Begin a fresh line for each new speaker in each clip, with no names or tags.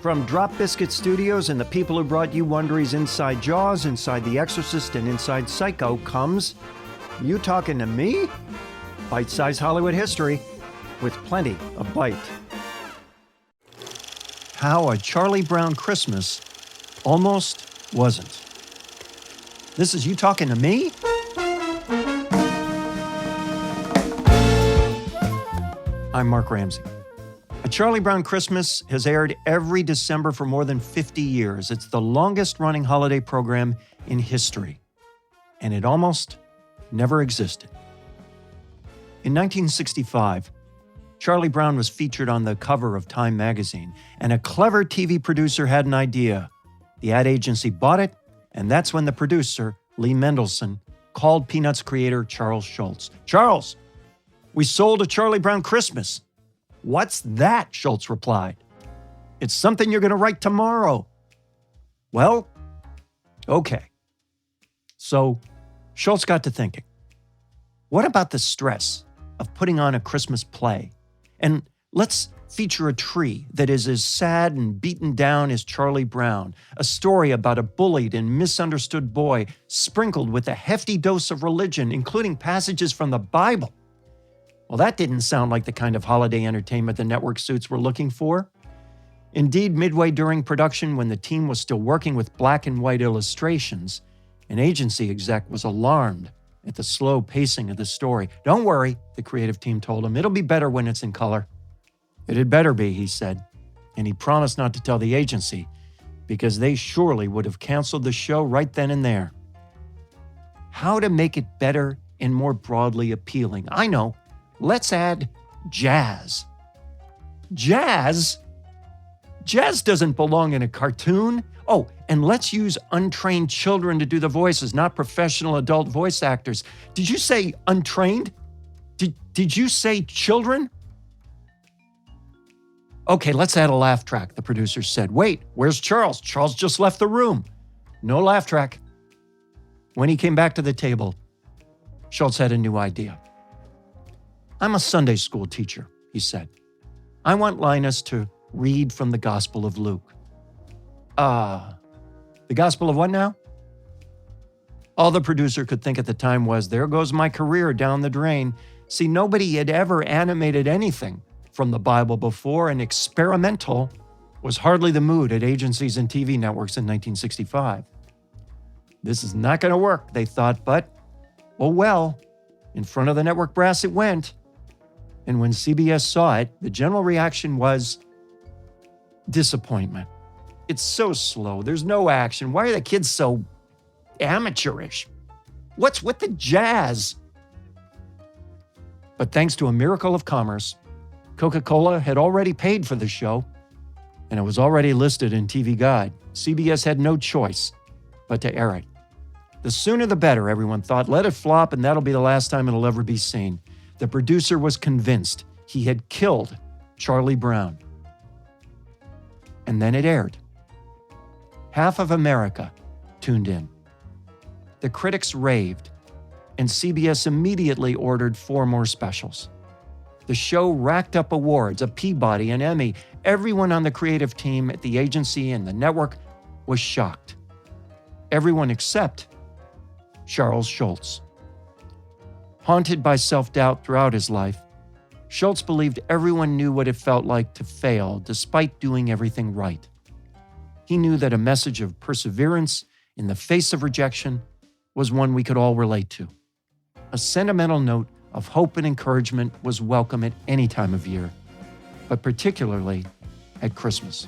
From Drop Biscuit Studios and the people who brought you Wondery's Inside Jaws, Inside The Exorcist, and Inside Psycho comes You Talking to Me? Bite-sized Hollywood history with plenty of bite. How a Charlie Brown Christmas almost wasn't. This is You Talking to Me? I'm Mark Ramsey. A Charlie Brown Christmas has aired every December for more than 50 years. It's the longest-running holiday program in history, and it almost never existed. In 1965, Charlie Brown was featured on the cover of Time magazine, and a clever TV producer had an idea. The ad agency bought it, and that's when the producer, Lee Mendelson, called Peanuts creator Charles Schulz. "Charles, we sold a Charlie Brown Christmas." "What's that?" Schulz replied. "It's something you're going to write tomorrow." "Well, okay." So Schulz got to thinking, what about the stress of putting on a Christmas play? And let's feature a tree that is as sad and beaten down as Charlie Brown, a story about a bullied and misunderstood boy sprinkled with a hefty dose of religion, including passages from the Bible. Well, that didn't sound like the kind of holiday entertainment the network suits were looking for. Indeed, midway during production, when the team was still working with black and white illustrations, an agency exec was alarmed at the slow pacing of the story. "Don't worry," the creative team told him. "It'll be better when it's in color." "It had better be," he said, and he promised not to tell the agency because they surely would have canceled the show right then and there. How to make it better and more broadly appealing? I know. Let's add jazz. Jazz? Jazz doesn't belong in a cartoon. Oh, and let's use untrained children to do the voices, not professional adult voice actors. Did you say untrained? Did you say children? "Okay, let's add a laugh track," the producer said. "Wait, where's Charles? Charles just left the room." No laugh track. When he came back to the table, Schulz had a new idea. "I'm a Sunday school teacher," he said. "I want Linus to read from the Gospel of Luke." The Gospel of what now?" All the producer could think at the time was, there goes my career down the drain. See, nobody had ever animated anything from the Bible before, and experimental was hardly the mood at agencies and TV networks in 1965. This is not going to work, they thought, but, oh well, in front of the network brass it went. And when CBS saw it, the general reaction was disappointment. "It's so slow. There's no action. Why are the kids so amateurish? What's with the jazz?" But thanks to a miracle of commerce, Coca-Cola had already paid for the show, and it was already listed in TV Guide. CBS had no choice but to air it. The sooner the better, everyone thought. Let it flop, and that'll be the last time it'll ever be seen. The producer was convinced he had killed Charlie Brown. And then it aired. Half of America tuned in. The critics raved, and CBS immediately ordered 4 more specials. The show racked up awards, a Peabody, an Emmy. Everyone on the creative team at the agency and the network was shocked. Everyone except Charles Schulz. Haunted by self-doubt throughout his life, Schulz believed everyone knew what it felt like to fail despite doing everything right. He knew that a message of perseverance in the face of rejection was one we could all relate to. A sentimental note of hope and encouragement was welcome at any time of year, but particularly at Christmas.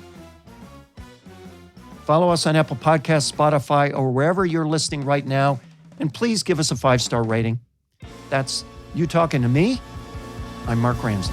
Follow us on Apple Podcasts, Spotify, or wherever you're listening right now, and please give us a 5-star rating. That's You Talking to Me? I'm Mark Ramsey.